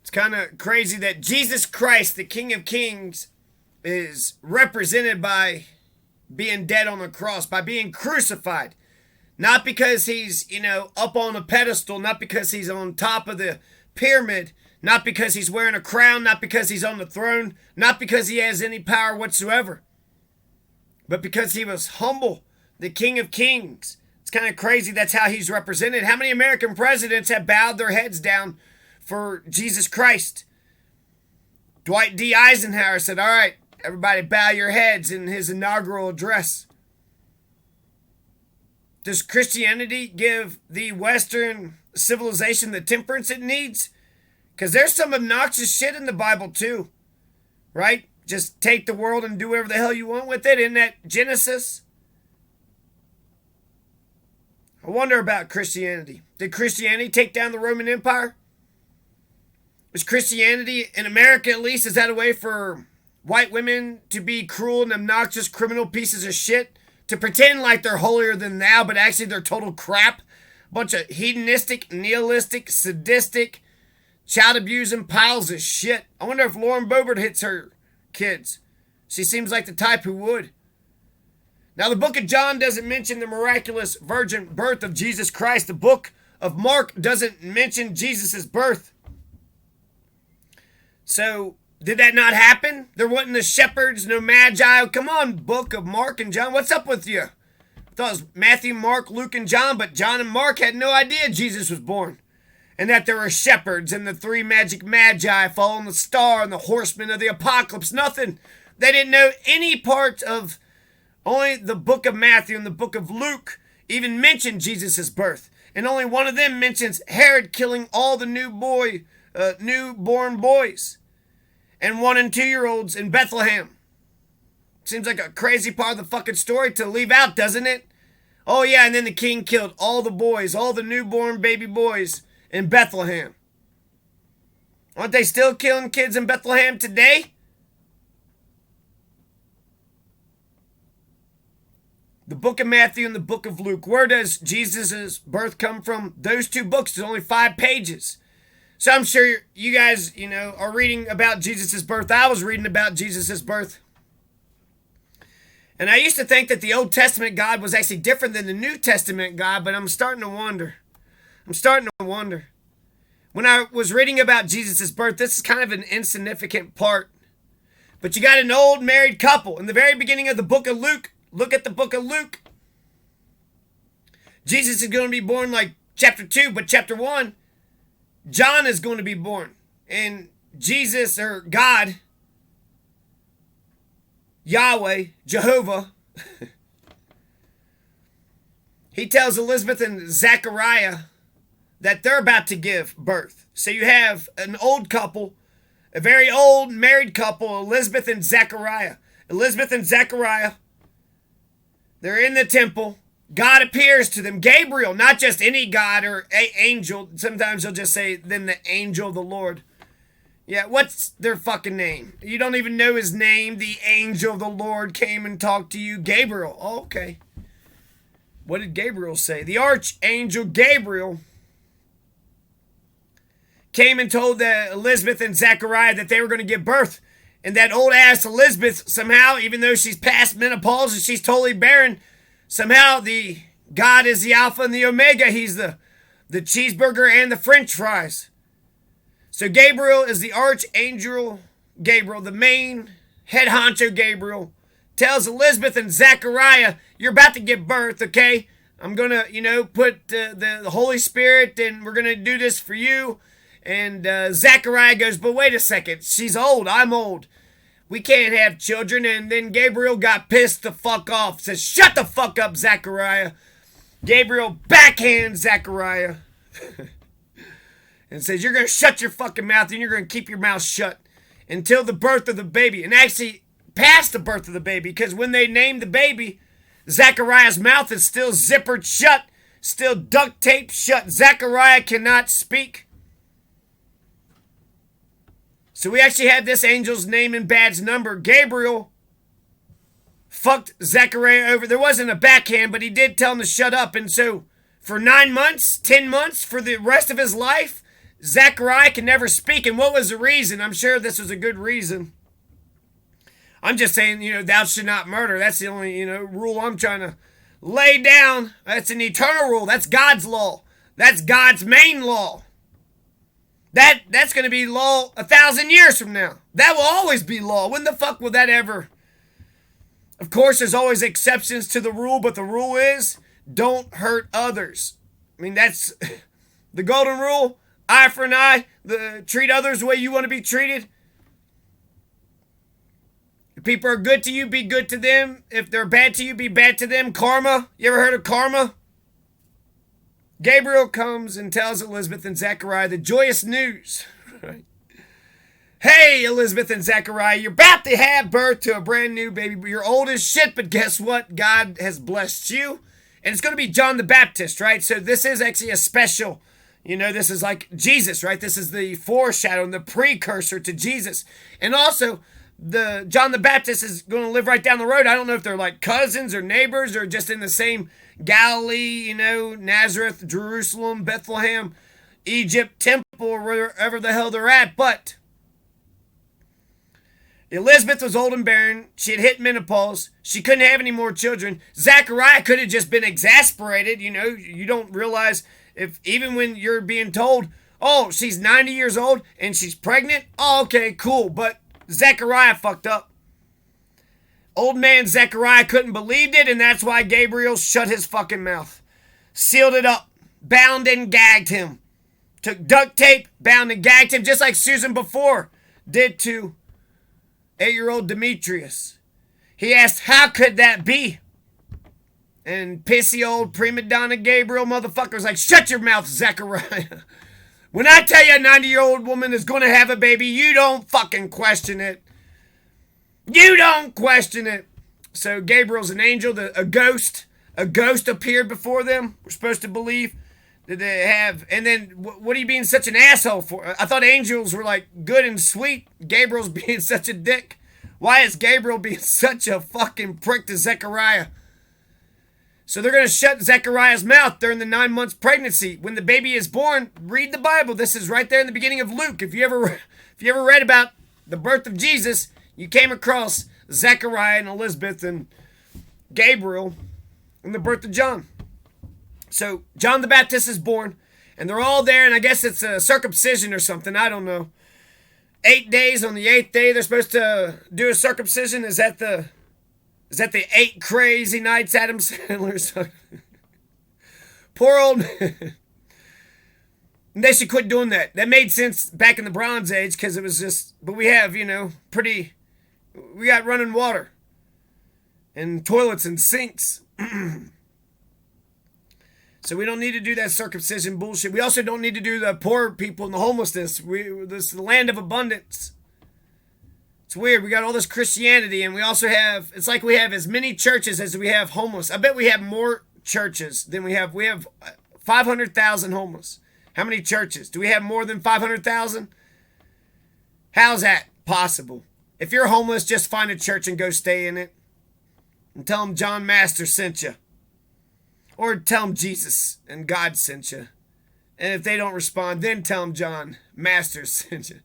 It's kind of crazy that Jesus Christ, the King of Kings, is represented by being dead on the cross, by being crucified. Not because he's, up on a pedestal, not because he's on top of the pyramid, not because he's wearing a crown, not because he's on the throne, not because he has any power whatsoever, but because he was humble, the King of Kings. It's kind of crazy that's how he's represented. How many American presidents have bowed their heads down for Jesus Christ? Dwight D. Eisenhower said, all right, everybody bow your heads in his inaugural address. Does Christianity give the Western civilization the temperance it needs? Because there's some obnoxious shit in the Bible too, right? Just take the world and do whatever the hell you want with it. Isn't that Genesis? I wonder about Christianity. Did Christianity take down the Roman Empire? Was Christianity, in America at least, is that a way for white women to be cruel and obnoxious criminal pieces of shit? To pretend like they're holier than thou, but actually they're total crap. Bunch of hedonistic, nihilistic, sadistic, child abusing piles of shit. I wonder if Lauren Boebert hits her kids. She seems like the type who would. Now, the book of John doesn't mention the miraculous virgin birth of Jesus Christ. The book of Mark doesn't mention Jesus' birth. So, did that not happen? There wasn't the shepherds, no magi. Come on, book of Mark and John. What's up with you? I thought it was Matthew, Mark, Luke, and John, but John and Mark had no idea Jesus was born. And that there were shepherds and the three magic magi following the star and the horsemen of the apocalypse. Nothing. They didn't know any part of only the book of Matthew and the book of Luke even mention Jesus' birth. And only one of them mentions Herod killing all the newborn boys and 1 and 2 year olds in Bethlehem. Seems like a crazy part of the fucking story to leave out, doesn't it? Oh yeah, and then the king killed all the boys, all the newborn baby boys in Bethlehem. Aren't they still killing kids in Bethlehem today? The book of Matthew and the book of Luke. Where does Jesus' birth come from? Those two books. There's only 5 pages. So I'm sure you guys, are reading about Jesus' birth. I was reading about Jesus' birth. And I used to think that the Old Testament God was actually different than the New Testament God, but I'm starting to wonder. When I was reading about Jesus' birth, this is kind of an insignificant part. But you got an old married couple. In the very beginning of the book of Luke, look at the book of Luke. Jesus is going to be born like chapter 2, but chapter 1, John is going to be born. And Jesus, or God, Yahweh, Jehovah, he tells Elizabeth and Zechariah that they're about to give birth. So you have an old couple, a very old married couple, Elizabeth and Zechariah. Elizabeth and Zechariah, they're in the temple. God appears to them. Gabriel, not just any God or angel. Sometimes they'll just say, then the angel of the Lord. Yeah, what's their fucking name? You don't even know his name. The angel of the Lord came and talked to you. Gabriel. Oh, okay. What did Gabriel say? The archangel Gabriel came and told Elizabeth and Zechariah that they were going to give birth. And that old ass Elizabeth, somehow, even though she's past menopause and she's totally barren, somehow the God is the Alpha and the Omega. He's the cheeseburger and the French fries. So Gabriel is the archangel Gabriel, the main head honcho Gabriel, tells Elizabeth and Zechariah, you're about to give birth, okay? I'm going to, put the Holy Spirit and we're going to do this for you. And Zechariah goes, but wait a second, she's old, I'm old. We can't have children. And then Gabriel got pissed the fuck off. Says, shut the fuck up, Zechariah. Gabriel backhands Zechariah. And says, you're going to shut your fucking mouth and you're going to keep your mouth shut until the birth of the baby. And actually, past the birth of the baby. Because when they named the baby, Zechariah's mouth is still zippered shut. Still duct taped shut. Zechariah cannot speak. So we actually have this angel's name and badge number. Gabriel fucked Zechariah over. There wasn't a backhand, but he did tell him to shut up. And so for 9 months, 10 months, for the rest of his life, Zechariah can never speak. And what was the reason? I'm sure this was a good reason. I'm just saying, thou should not murder. That's the only, rule I'm trying to lay down. That's an eternal rule. That's God's law. That's God's main law. That's going to be law 1,000 years from now. That will always be law. When the fuck will that ever? Of course, there's always exceptions to the rule, but the rule is don't hurt others. I mean, that's the golden rule. Eye for an eye. Treat others the way you want to be treated. If people are good to you, be good to them. If they're bad to you, be bad to them. Karma. You ever heard of karma? Gabriel comes and tells Elizabeth and Zechariah the joyous news. Right? Hey, Elizabeth and Zechariah, you're about to have birth to a brand new baby. You're old as shit, but guess what? God has blessed you. And it's going to be John the Baptist, right? So this is actually a special, this is like Jesus, right? This is the foreshadowing, the precursor to Jesus. And also, the John the Baptist is going to live right down the road. I don't know if they're like cousins or neighbors or just in the same Galilee, Nazareth, Jerusalem, Bethlehem, Egypt, temple, or wherever the hell they're at. But Elizabeth was old and barren. She had hit menopause. She couldn't have any more children. Zechariah could have just been exasperated. You don't realize if even when you're being told, oh, she's 90 years old and she's pregnant. Oh, okay, cool. But Zechariah fucked up. Old man Zechariah couldn't believe it, and that's why Gabriel shut his fucking mouth. Sealed it up. Bound and gagged him. Took duct tape, bound and gagged him, just like Susan before did to 8-year-old Demetrius. He asked, how could that be? And pissy old prima donna Gabriel motherfucker was like, shut your mouth, Zechariah. When I tell you a 90-year-old woman is going to have a baby, you don't fucking question it. You don't question it. So Gabriel's an angel, a ghost. A ghost appeared before them. We're supposed to believe that they have. And then, what are you being such an asshole for? I thought angels were like good and sweet. Gabriel's being such a dick. Why is Gabriel being such a fucking prick to Zechariah? So they're going to shut Zechariah's mouth during the 9 months pregnancy. When the baby is born, read the Bible. This is right there in the beginning of Luke. If you ever read about the birth of Jesus, you came across Zechariah and Elizabeth and Gabriel and the birth of John. So John the Baptist is born, and they're all there, and I guess it's a circumcision or something. I don't know. 8 days, on the 8th day, they're supposed to do a circumcision. Is that the 8 crazy nights Adam Sandler's? Poor old man. They should quit doing that. That made sense back in the Bronze Age because it was just, but we have, we got running water and toilets and sinks. So we don't need to do that circumcision bullshit. We also don't need to do the poor people and the homelessness. This is the land of abundance. It's weird. We got all this Christianity, and we also have, it's like we have as many churches as we have homeless. I bet we have more churches than we have. We have 500,000 homeless. How many churches? Do we have more than 500,000? How's that possible? If you're homeless, just find a church and go stay in it. And tell them John Master sent you. Or tell them Jesus and God sent you. And if they don't respond, then tell them John Master sent you.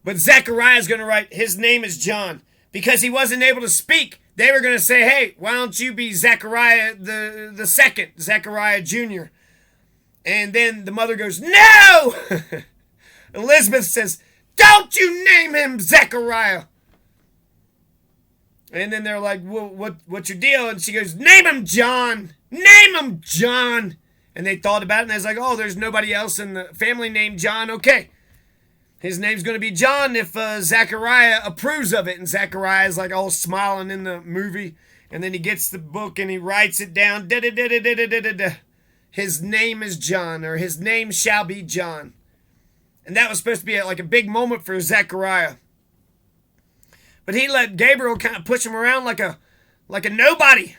But Zechariah is going to write, his name is John. Because he wasn't able to speak, they were going to say, hey, why don't you be Zechariah the second, Zechariah Jr.? And then the mother goes, no! Elizabeth says, don't you name him Zechariah. And then they're like, well, what's your deal? And she goes, name him John. Name him John. And they thought about it, and they was like, oh, there's nobody else in the family named John. Okay. His name's going to be John if Zechariah approves of it. And Zechariah is like all smiling in the movie. And then he gets the book and he writes it down. His name is John, or his name shall be John. And that was supposed to be like a big moment for Zechariah. But he let Gabriel kind of push him around like a nobody.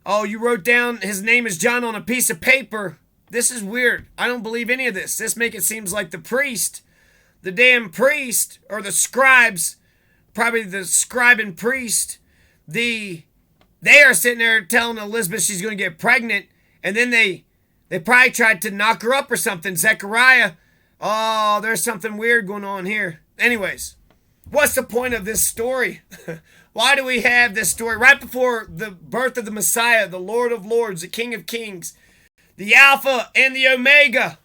Oh, you wrote down his name is John on a piece of paper. This is weird. I don't believe any of this. This make it seems like the priest, the damn priest, or the scribes, probably the scribe and priest, they are sitting there telling Elizabeth she's going to get pregnant, and then they probably tried to knock her up or something. Zechariah Oh, there's something weird going on here. Anyways, what's the point of this story? Why do we have this story right before the birth of the Messiah, the Lord of Lords, the King of Kings, the Alpha and the Omega?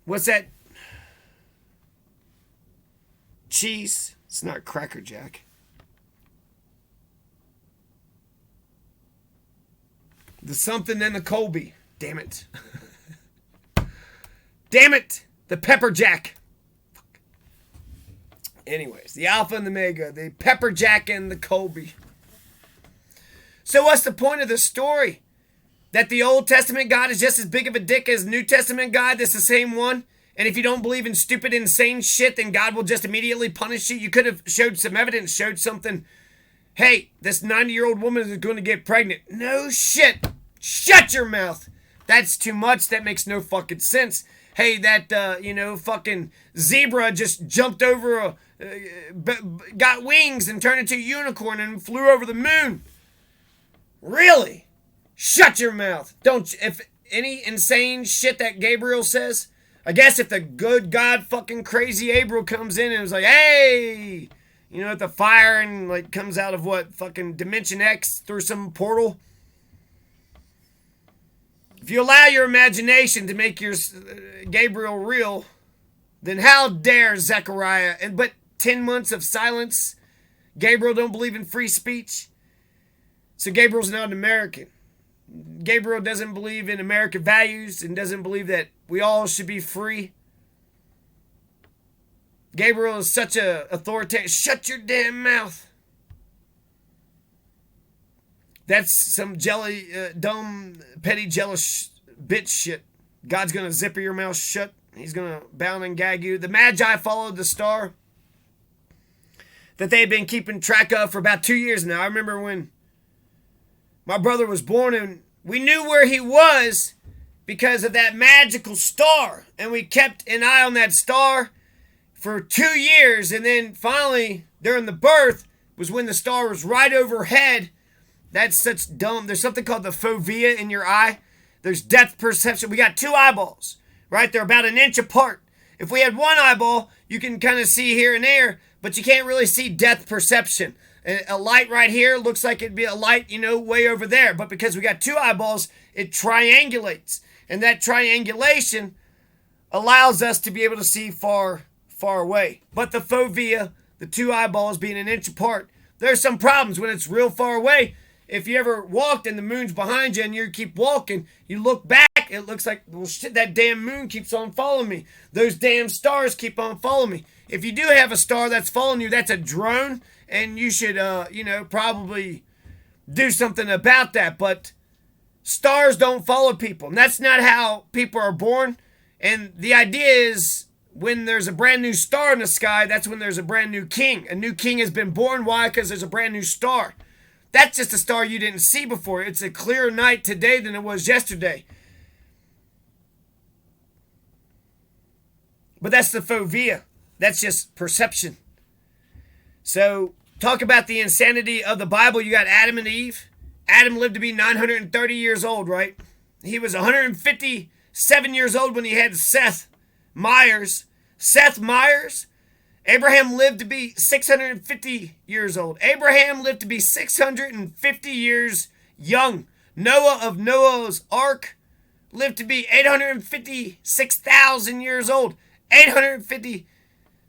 What's that? Cheese? It's not Cracker Jack. The something in the Colby. Damn it. Damn it! The Pepper Jack. Anyways, the Alpha and the Omega, the Pepper Jack and the Colby. So what's the point of the story? That the Old Testament God is just as big of a dick as New Testament God, that's the same one? And if you don't believe in stupid, insane shit, then God will just immediately punish you? You could have showed some evidence, showed something. Hey, this 90-year-old woman is going to get pregnant. No shit. Shut your mouth. That's too much. That makes no fucking sense. Hey, that, fucking zebra just jumped over got wings and turned into a unicorn and flew over the moon. Really? Shut your mouth. If any insane shit that Gabriel says, I guess if the good God fucking crazy Gabriel comes in and was like, hey, if the fire and like comes out of what, fucking Dimension X through some portal. If you allow your imagination to make your Gabriel real, then how dare Zechariah? But 10 months of silence, Gabriel don't believe in free speech. So Gabriel's not an American. Gabriel doesn't believe in American values and doesn't believe that we all should be free. Gabriel is such a authoritative. Shut your damn mouth. That's some dumb, petty, jealous bitch shit. God's going to zipper your mouth shut. He's going to bound and gag you. The Magi followed the star that they had been keeping track of for about 2 years now. I remember when my brother was born and we knew where he was because of that magical star. And we kept an eye on that star for 2 years. And then finally, during the birth, was when the star was right overhead. That's such dumb. There's something called the fovea in your eye. There's depth perception. We got two eyeballs, right? They're about an inch apart. If we had one eyeball, you can kind of see here and there, but you can't really see depth perception. A light right here looks like it'd be a light, way over there. But because we got two eyeballs, it triangulates. And that triangulation allows us to be able to see far, far away. But the fovea, the two eyeballs being an inch apart, there's some problems when it's real far away. If you ever walked and the moon's behind you and you keep walking, you look back, it looks like, well, shit, that damn moon keeps on following me. Those damn stars keep on following me. If you do have a star that's following you, that's a drone, and you should, probably do something about that. But stars don't follow people, and that's not how people are born. And the idea is when there's a brand new star in the sky, that's when there's a brand new king. A new king has been born. Why? Because there's a brand new star. That's just a star you didn't see before. It's a clearer night today than it was yesterday. But that's the fovea. That's just perception. So, talk about the insanity of the Bible. You got Adam and Eve. Adam lived to be 930 years old, right? He was 157 years old when he had Seth Meyers. Seth Meyers? Abraham lived to be 650 years old. Abraham lived to be 650 years young. Noah of Noah's Ark lived to be 856,000 years old. 850,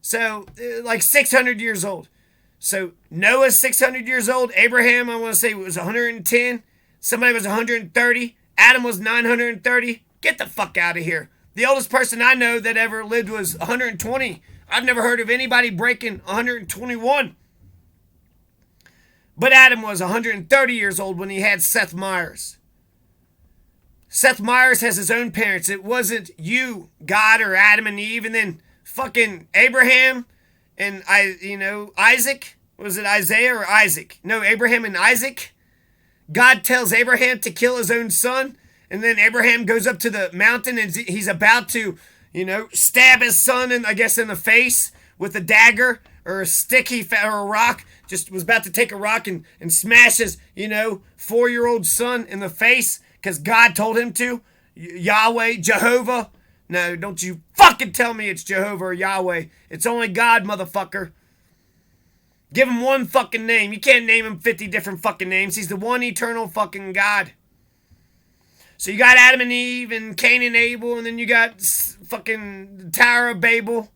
so like 600 years old. So Noah's 600 years old. Abraham, I want to say, was 110. Somebody was 130. Adam was 930. Get the fuck out of here. The oldest person I know that ever lived was 120. I've never heard of anybody breaking 121. But Adam was 130 years old when he had Seth Meyers. Seth Meyers has his own parents. It wasn't you, God, or Adam and Eve, and then fucking Abraham and Isaac. Was it Isaiah or Isaac? No, Abraham and Isaac. God tells Abraham to kill his own son, and then Abraham goes up to the mountain and he's about to, stab his son in the face with a dagger or a stick or a rock. Just was about to take a rock and smash his, 4-year-old son in the face because God told him to. Yahweh, Jehovah. No, don't you fucking tell me it's Jehovah or Yahweh. It's only God, motherfucker. Give him one fucking name. You can't name him 50 different fucking names. He's the one eternal fucking God. So you got Adam and Eve and Cain and Abel, and then you got fucking the Tower of Babel.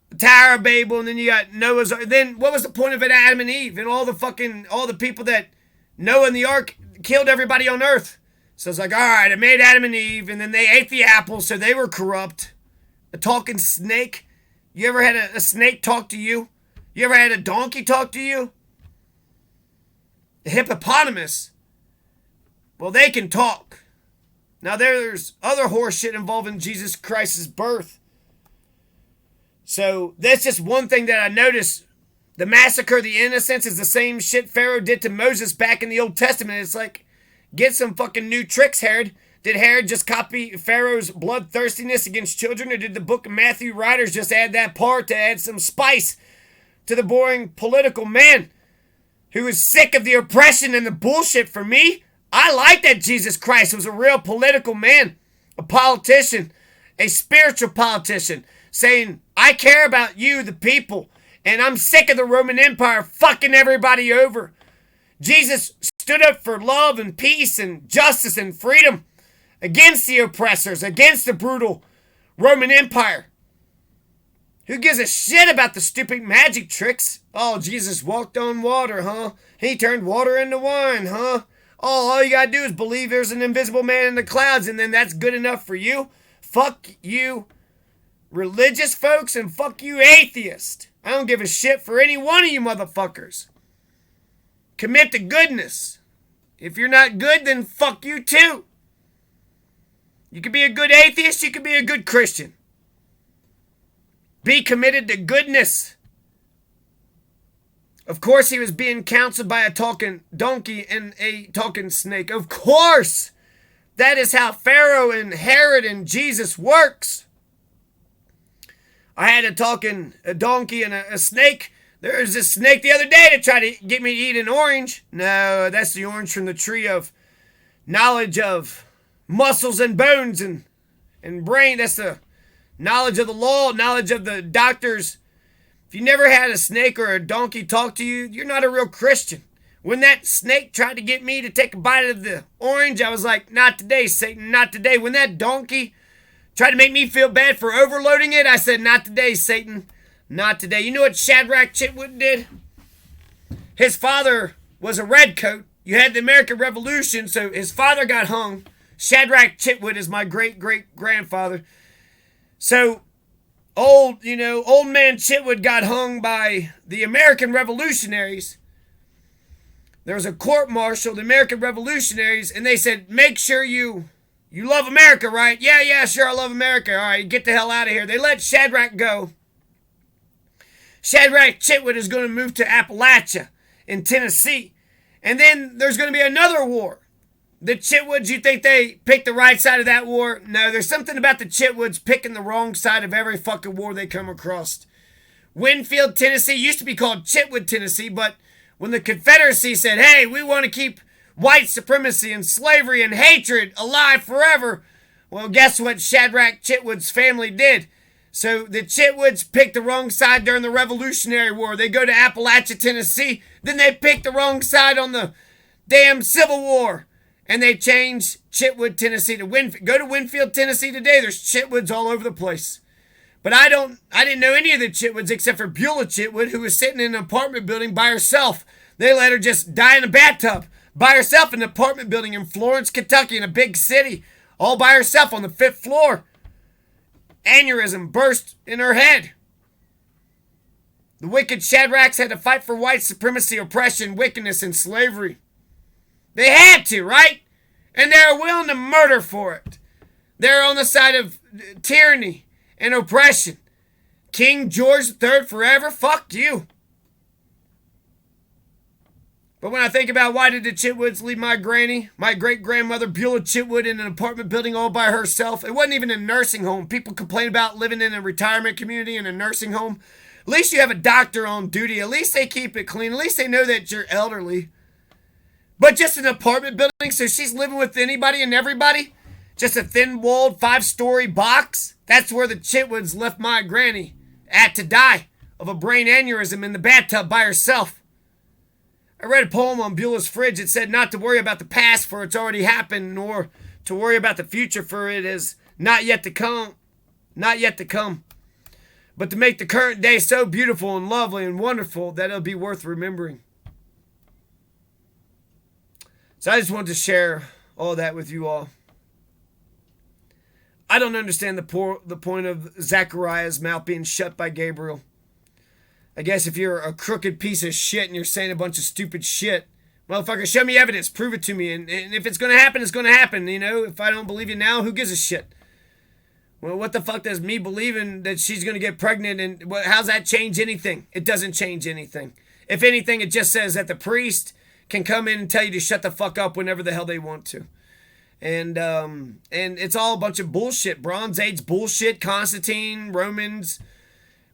The Tower of Babel, and then you got Noah's Ark. Then what was the point of it, Adam and Eve? And all the people that Noah and the ark killed everybody on earth. So it's like, all right, I made Adam and Eve, and then they ate the apple, so they were corrupt. A talking snake. You ever had a snake talk to you? You ever had a donkey talk to you? A hippopotamus. Well, they can talk. Now, there's other horse shit involving Jesus Christ's birth. So, that's just one thing that I noticed. The massacre of the innocents is the same shit Pharaoh did to Moses back in the Old Testament. It's like, get some fucking new tricks, Herod. Did Herod just copy Pharaoh's bloodthirstiness against children, or did the book of Matthew writers just add that part to add some spice to the boring political man who is sick of the oppression and the bullshit? For me, I like that Jesus Christ was a real political man, a politician, a spiritual politician, saying, I care about you, the people, and I'm sick of the Roman Empire fucking everybody over. Jesus stood up for love and peace and justice and freedom against the oppressors, against the brutal Roman Empire. Who gives a shit about the stupid magic tricks? Oh, Jesus walked on water, huh? He turned water into wine, huh? Oh, all you gotta do is believe there's an invisible man in the clouds, and then that's good enough for you? Fuck you, religious folks, and fuck you, atheists. I don't give a shit for any one of you motherfuckers. Commit to goodness. If you're not good, then fuck you too. You can be a good atheist, you can be a good Christian. Be committed to goodness. Of course he was being counseled by a talking donkey and a talking snake. Of course. That is how Pharaoh and Herod and Jesus works. I had a donkey and a snake. There was a snake the other day to try to get me to eat an orange. No, that's the orange from the tree of knowledge of muscles and bones and brain. That's the knowledge of the law, knowledge of the doctors. If you never had a snake or a donkey talk to you, you're not a real Christian. When that snake tried to get me to take a bite of the orange, I was like, not today, Satan, not today. When that donkey tried to make me feel bad for overloading it, I said, not today, Satan, not today. You know what Shadrack Chitwood did? His father was a redcoat. You had the American Revolution, so his father got hung. Shadrack Chitwood is my great-great-grandfather. So, old man Chitwood got hung by the American revolutionaries. There was a court-martial, the American revolutionaries, and they said, make sure you love America, right? Yeah, sure, I love America. All right, get the hell out of here. They let Shadrack go. Shadrack Chitwood is going to move to Appalachia in Tennessee. And then there's going to be another war. The Chitwoods, you think they picked the right side of that war? No, there's something about the Chitwoods picking the wrong side of every fucking war they come across. Winfield, Tennessee used to be called Chitwood, Tennessee, but when the Confederacy said, hey, we want to keep white supremacy and slavery and hatred alive forever, well, guess what Shadrack Chitwood's family did? So the Chitwoods picked the wrong side during the Revolutionary War. They go to Appalachia, Tennessee. Then they picked the wrong side on the damn Civil War. And they changed Chitwood, Tennessee to Winfield. Go to Winfield, Tennessee today. There's Chitwoods all over the place. But I didn't know any of the Chitwoods except for Beulah Chitwood, who was sitting in an apartment building by herself. They let her just die in a bathtub by herself in an apartment building in Florence, Kentucky, in a big city, all by herself on the 5th floor. Aneurysm burst in her head. The wicked Shadracks had to fight for white supremacy, oppression, wickedness, and slavery. They had to, right? And they're willing to murder for it. They're on the side of tyranny and oppression. King George III forever? Fuck you. But when I think about why did the Chitwoods leave my granny, my great-grandmother Beulah Chitwood, in an apartment building all by herself? It wasn't even a nursing home. People complain about living in a retirement community in a nursing home. At least you have a doctor on duty. At least they keep it clean. At least they know that you're elderly. But just an apartment building, so she's living with anybody and everybody? Just a thin-walled 5-story box? That's where the Chitwoods left my granny at to die of a brain aneurysm in the bathtub by herself. I read a poem on Beulah's fridge that said not to worry about the past for it's already happened, nor to worry about the future for it is not yet to come. Not yet to come. But to make the current day so beautiful and lovely and wonderful that it'll be worth remembering. So I just wanted to share all that with you all. I don't understand the point of Zechariah's mouth being shut by Gabriel. I guess if you're a crooked piece of shit and you're saying a bunch of stupid shit, motherfucker, show me evidence, prove it to me, and if it's going to happen, it's going to happen, you know? If I don't believe you now, who gives a shit? Well, what the fuck does me believing that she's going to get pregnant, and how's that change anything? It doesn't change anything. If anything, it just says that the priest can come in and tell you to shut the fuck up whenever the hell they want to. And it's all a bunch of bullshit. Bronze Age bullshit, Constantine, Romans.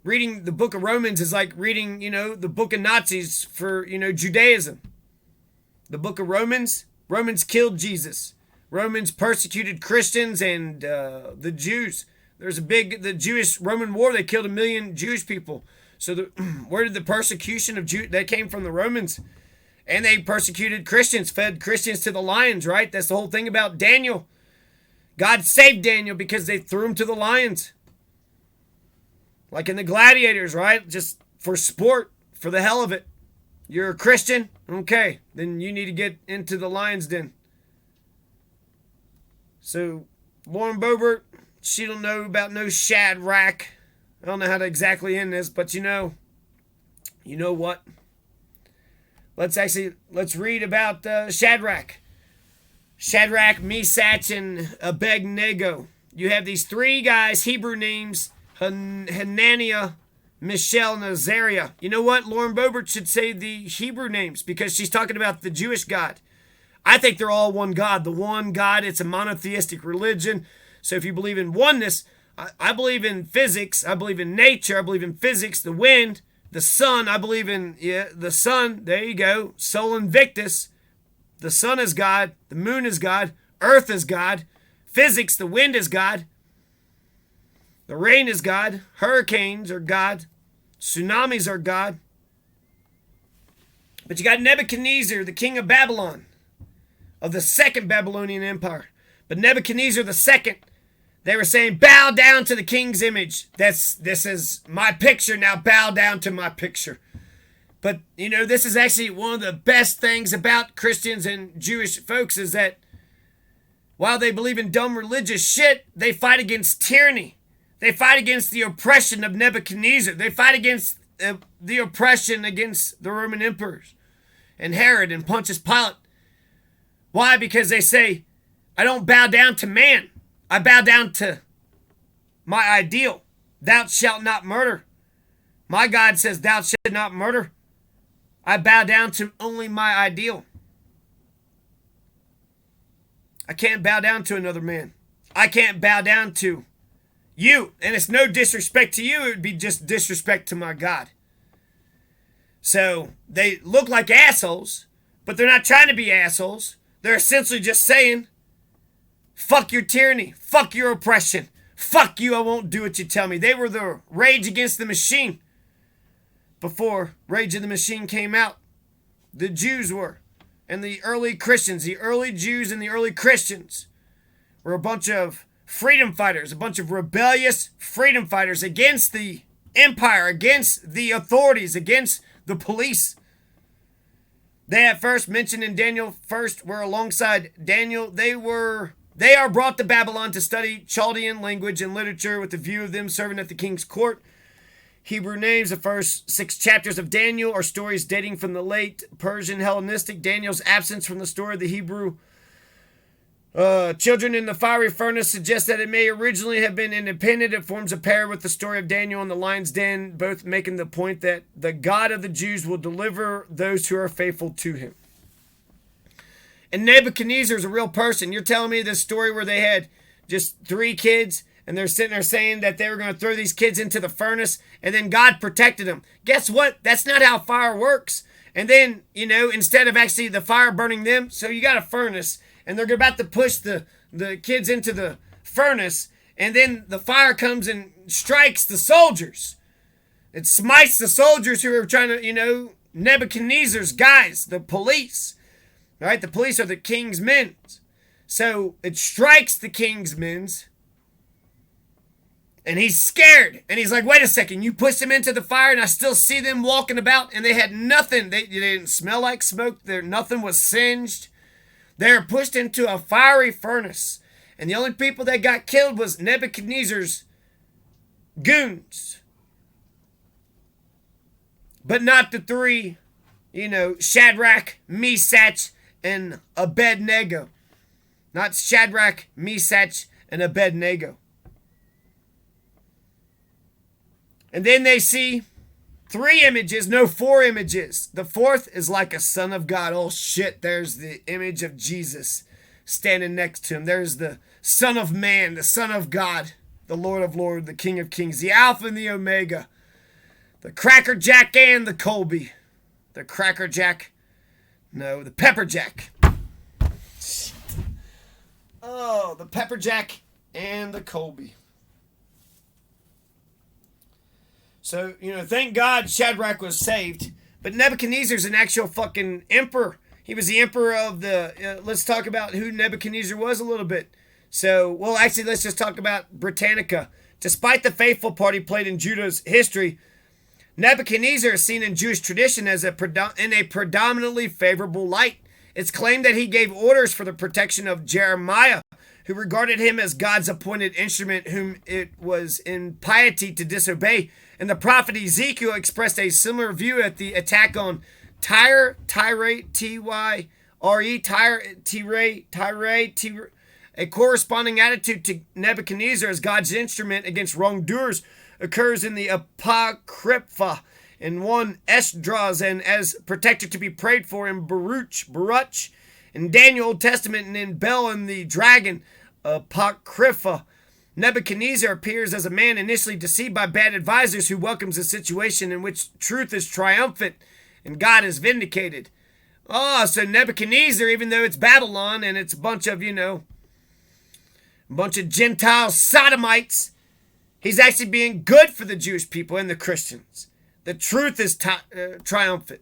Reading the book of Romans is like reading, the book of Nazis for, Judaism. The book of Romans killed Jesus. Romans persecuted Christians and the Jews. There's the Jewish Roman war. They killed 1 million Jewish people. So where did the persecution of Jews, that came from the Romans? And they persecuted Christians, fed Christians to the lions, right? That's the whole thing about Daniel. God saved Daniel because they threw him to the lions. Like in the gladiators, right? Just for sport, for the hell of it. You're a Christian? Okay, then you need to get into the lion's den. So, Lauren Boebert, she don't know about no Shadrack. I don't know how to exactly end this, but you know what? Let's read about Shadrack. Shadrack, Meshach, and Abednego. You have these 3 guys, Hebrew names, Hananiah, Mishael, and Azariah. You know what? Lauren Boebert should say the Hebrew names because she's talking about the Jewish God. I think they're all one God. The one God, it's a monotheistic religion. So if you believe in oneness, I believe in physics. I believe in nature. I believe in physics, the wind, the sun. I believe in the sun. There you go. Sol Invictus. The sun is God. The moon is God. Earth is God. Physics, the wind is God. The rain is God. Hurricanes are God. Tsunamis are God. But you got Nebuchadnezzar, the king of Babylon, of the second Babylonian Empire. But Nebuchadnezzar the second, they were saying, bow down to the king's image. This is my picture, now bow down to my picture. But, this is actually one of the best things about Christians and Jewish folks is that while they believe in dumb religious shit, they fight against tyranny. They fight against the oppression of Nebuchadnezzar. They fight against the oppression against the Roman emperors and Herod and Pontius Pilate. Why? Because they say, I don't bow down to man. I bow down to my ideal. Thou shalt not murder. My God says, thou shalt not murder. I bow down to only my ideal. I can't bow down to another man. I can't bow down to you. And it's no disrespect to you. It would be just disrespect to my God. So they look like assholes, but they're not trying to be assholes. They're essentially just saying, fuck your tyranny. Fuck your oppression. Fuck you. I won't do what you tell me. They were the Rage Against the Machine before Rage of the Machine came out. The Jews were. And the early Christians, the early Jews and the early Christians were a bunch of freedom fighters, a bunch of rebellious freedom fighters against the empire, against the authorities, against the police. They at first mentioned in Daniel first were alongside Daniel. They are brought to Babylon to study Chaldean language and literature with the view of them serving at the king's court. Hebrew names, the first 6 chapters of Daniel are stories dating from the late Persian Hellenistic. Daniel's absence from the story of the Hebrew children in the fiery furnace suggests that it may originally have been independent. It forms a pair with the story of Daniel in the lion's den, both making the point that the God of the Jews will deliver those who are faithful to him. And Nebuchadnezzar is a real person. You're telling me this story where they had just 3 kids and they're sitting there saying that they were going to throw these kids into the furnace and then God protected them. Guess what? That's not how fire works. And then, instead of actually the fire burning them, so you got a furnace and they're about to push the the kids into the furnace, and then the fire comes and strikes the soldiers. It smites the soldiers who are trying to, Nebuchadnezzar's guys, the police. Right? The police are the king's men. So it strikes the king's men. And he's scared. And he's like, wait a second, you pushed them into the fire and I still see them walking about and they had nothing. They didn't smell like smoke. Nothing was singed. They were pushed into a fiery furnace. And the only people that got killed was Nebuchadnezzar's goons. But not the three, Shadrack, Meshach, and Abednego. Not Shadrach, Meshach, and Abednego. And then they see 4 images. The fourth is like a son of God. Oh shit, there's the image of Jesus standing next to him. There's the Son of Man, the Son of God, the Lord of Lords, the King of Kings, the Alpha and the Omega, the Cracker Jack and the Colby. The Cracker Jack. No, the Pepper Jack. Oh, the Pepper Jack and the Colby. So, thank God Shadrach was saved. But Nebuchadnezzar's an actual fucking emperor. He was the emperor of the... let's talk about who Nebuchadnezzar was a little bit. So, actually, let's just talk about Britannica. Despite the faithful part he played in Judah's history, Nebuchadnezzar is seen in Jewish tradition as in a predominantly favorable light. It's claimed that he gave orders for the protection of Jeremiah, who regarded him as God's appointed instrument whom it was impiety to disobey. And the prophet Ezekiel expressed a similar view at the attack on Tyre, Tyre, a corresponding attitude to Nebuchadnezzar as God's instrument against wrongdoers occurs in the Apocrypha, in 1 Esdras, and as protector to be prayed for in Baruch, in Daniel Old Testament, and in Bel and the Dragon, Apocrypha. Nebuchadnezzar appears as a man initially deceived by bad advisors who welcomes a situation in which truth is triumphant and God is vindicated. Oh, so Nebuchadnezzar, even though it's Babylon and it's a bunch of Gentile sodomites, he's actually being good for the Jewish people and the Christians. The truth is triumphant.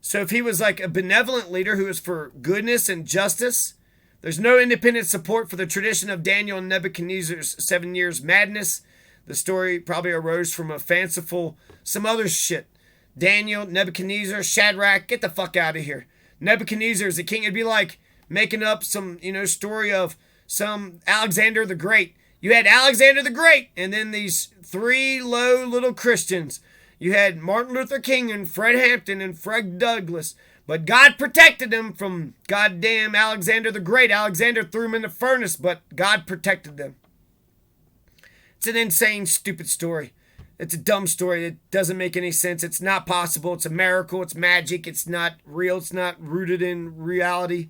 So if he was like a benevolent leader who was for goodness and justice, there's no independent support for the tradition of Daniel and Nebuchadnezzar's 7 years madness. The story probably arose from a fanciful, some other shit. Daniel, Nebuchadnezzar, Shadrach, get the fuck out of here. Nebuchadnezzar is the king. It'd be like making up some, story of some Alexander the Great. You had Alexander the Great, and then these 3 low little Christians. You had Martin Luther King and Fred Hampton and Fred Douglass. But God protected them from goddamn Alexander the Great. Alexander threw them in the furnace, but God protected them. It's an insane, stupid story. It's a dumb story. It doesn't make any sense. It's not possible. It's a miracle. It's magic. It's not real. It's not rooted in reality.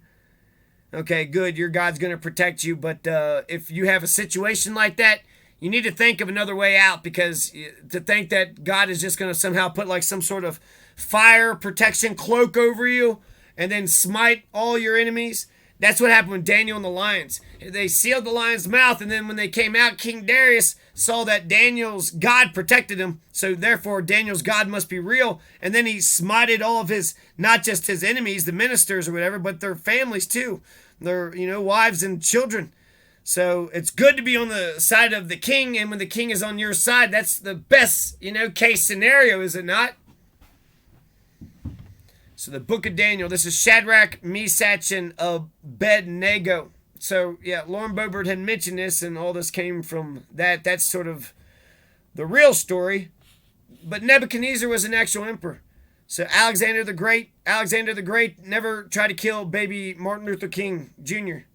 Okay, good. Your God's going to protect you. But if you have a situation like that, you need to think of another way out, because to think that God is just going to somehow put like some sort of fire protection cloak over you and then smite all your enemies. That's what happened with Daniel and the lions. They sealed the lion's mouth, and then when they came out, King Darius saw that Daniel's God protected him, so therefore Daniel's God must be real, and then he smited all of his, not just his enemies, the ministers or whatever, but their families too, their wives and children. So it's good to be on the side of the king, and when the king is on your side, that's the best case scenario, is it not? So the book of Daniel, this is Shadrach, Meshach, and Abednego. So yeah, Lauren Boebert had mentioned this, and all this came from that. That's sort of the real story. But Nebuchadnezzar was an actual emperor. So Alexander the Great never tried to kill baby Martin Luther King Jr.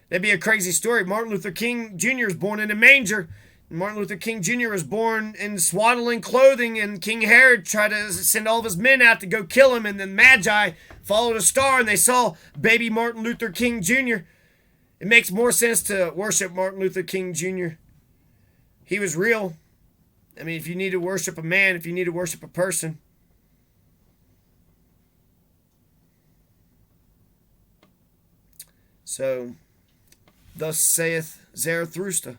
That'd be a crazy story. Martin Luther King Jr. was born in a manger. Martin Luther King Jr. was born in swaddling clothing, and King Herod tried to send all of his men out to go kill him, and then Magi followed a star, and they saw baby Martin Luther King Jr. It makes more sense to worship Martin Luther King Jr. He was real. I mean, if you need to worship a man, if you need to worship a person. So, Thus saith Zarathustra.